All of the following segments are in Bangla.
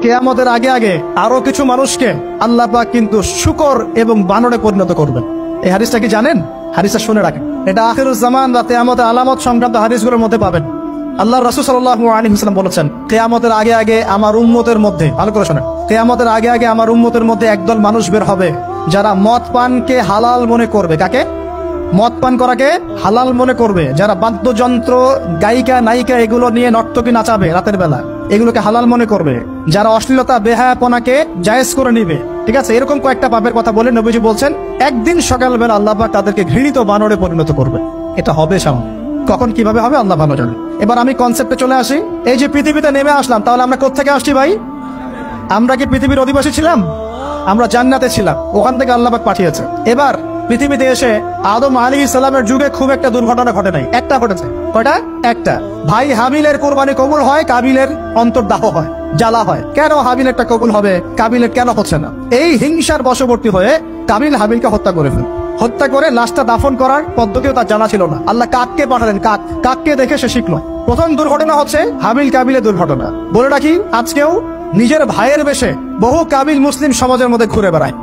কিয়ামতের আগে আগে আরো কিছু মানুষকে আল্লাহ পাক কিন্তু শূকর এবং বানরে পরিণত করবেন। এই হাদিসটা কি জানেন? হাদিসটা শুনে রাখেন, এটা আখিরুজ জামান বা কিয়ামতের আলামত সংক্রান্ত হাদিসগুলোর মধ্যে পাবেন। আল্লাহ রাসূল সাল্লাল্লাহু আলাইহি ওয়াসাল্লাম বলেছেন, কিয়ামতের আগে আগে আমার উম্মতের মধ্যে, ভালো করে শোনেন, কিয়ামতের আগে আগে আমার উম্মতের মধ্যে একদল মানুষ বের হবে যারা মদ পানকে হালাল মনে করবে। কাকে? মদ পান করাকে হালাল মনে করবে। যারা বাদ্যযন্ত্র, গায়িকা, নায়িকা এগুলো নিয়ে নর্তকী নাচাবে রাতের বেলা, এগুলোকে হালাল মনে করবে। যারা অশ্লীলতা, বেহায়াপনাকে জায়েজ করে নিবে, ঠিক আছে, এরকম কয়েকটা পাপের কথা বলে নবীজি বলছেন একদিন সকালবেলা আল্লাহ পাক তাদেরকে ঘৃণিত বানরে পরিণত করবে। এটা হবে সামনে, কখন কিভাবে হবে আল্লাহ ভালো জানে। এবার আমি কনসেপ্টে চলে আসি। এই যে পৃথিবীতে নেমে আসলাম, তাহলে আমরা কোত্থেকে আসছি ভাই? আমরা কি পৃথিবীর অধিবাসী ছিলাম? আমরা জান্নাতে ছিলাম, ওখান থেকে আল্লাহ পাক পাঠিয়েছে। এবার পৃথিবীতে এসে আদম আলাইহিস সালামের যুগে খুব একটা দুর্ঘটনা ঘটে নাই, একটা ঘটেছে। কয়টা? একটা। ভাই হাবিলের কোরবানি কবুল হয়, কাবিলের অন্তর্দাহ হয়, জ্বালা হয়। কেন হাবিলেরটা কবুল হবে, কাবিলের কেন হচ্ছে না? এই হিংসার বশবর্তী হয়ে কাবিল হাবিলকে হত্যা করে ফেলে। হত্যা করে লাশটা দাফন করার পদ্ধতিও তার জানা ছিল না। আল্লাহ কাককে পাঠালেন, কাককে দেখে সে শিখলো। প্রথম দুর্ঘটনা হচ্ছে হাবিল কাবিলের দুর্ঘটনা। বলে রাখি, আজকেও নিজের ভাইয়ের বেশে বহু কাবিল মুসলিম সমাজের মধ্যে ঘুরে বেড়ায়।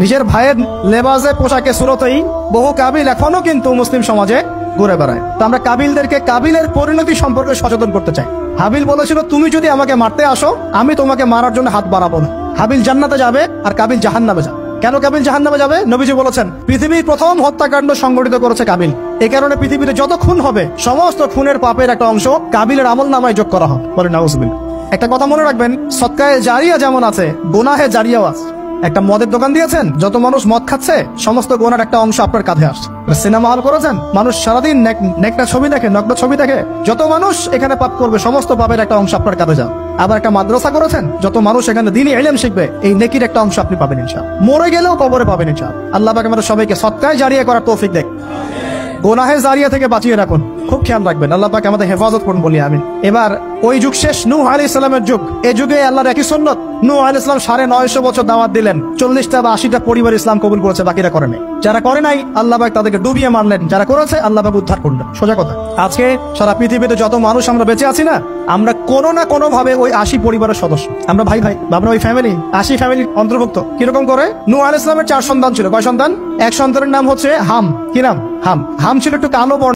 নিজের ভাইয়ের লেবাসে, পোশাকে, সুরতেই বহু কাবিল এখনো কিন্তু মুসলিম সমাজে ঘুরে বেড়ায়। তো আমরা কাবিলদেরকে কাবিলের পরিণতি সম্পর্কে সচেতন করতে চাই। হাবিল বলেছিল, তুমি যদি আমাকে মারতে আসো, আমি তোমাকে মারার জন্য হাত বাড়াবো না। হাবিল জান্নাতে যাবে আর কাবিল জাহান্নামে যাবে। কেন কাবিল জাহান্নামে যাবে? নবীজি বলেছেন, পৃথিবীর প্রথম হত্যাকাণ্ড সংগঠিত করেছে কাবিল। এই কারণে পৃথিবীতে যত খুন হবে, সমস্ত খুনের পাপের একটা অংশ কাবিলের আমলনামায় যোগ করা হবে। বলে নাউজুবিল্লাহ। একটা কথা মনে রাখবেন, সদকায়ে জারিয়া যেমন আছে, গুনাহে জারিয়াও আছে। একটা মদের দোকান দিয়েছেন, যত মানুষ মদ খাচ্ছে, সমস্ত গোনার একটা অংশ আপনার কাঁধে আসছে। সিনেমা হল করেছেন, মানুষ সারাদিন নেকটা ছবি দেখে, নগ্ন ছবি দেখে, যত মানুষ এখানে পাপ করবে, সমস্ত পাপের একটা অংশ আপনার কাঁধে যাবে। আবার একটা মাদ্রাসা করেছেন, যত মানুষ এখানে দ্বীনি ইলম শিখবে, এই নেকির একটা অংশ আপনি পাবেন ইনশাআল্লাহ। মরে গেলেও কবরে পাবেন ইনশাআল্লাহ। আল্লাহ পাক আমাদের সবাইকে সদকায়ে জারিয়া করার তৌফিক দেন, গুনাহে জারিয়া থেকে বাঁচিয়ে রাখুন। খুব খেয়াল রাখবেন, আল্লাহ পাক আমাদের হেফাজত করুন বলি আমিন। এবার ওই যুগ শেষ, নূহ আলাইহিস সালামের যুগ। এই যুগে আল্লাহর একই সুন্নাত, নূহ আলাইহিস সালাম 950 বছর দাওয়াত দিলেন, 40টা বা 80টা পরিবার ইসলাম কবুল করেছে, বাকিরা করে নাই। যারা করে নাই আল্লাহ পাক তাদেরকে ডুবিয়ে মারলেন, যারা করেছে আল্লাহ পাক উদ্ধার করলেন। সোজা কথা। আজকে সারা পৃথিবীতে যত মানুষ আমরা বেঁচে আছি না, আমরা কোনো না কোনো ভাবে ওই 80 পরিবারের সদস্য। আমরা ভাই ভাই, আমরা ওই ফ্যামিলি, 80 ফ্যামিলির অন্তর্ভুক্ত। কিরকম করে? নূহ আলাইহিস সালামের 4 সন্তান ছিল। কয় সন্তান? এক সন্তানের নাম হচ্ছে হাম। কি নাম? হাম। হাম ছিল একটু কালো বর্ণ।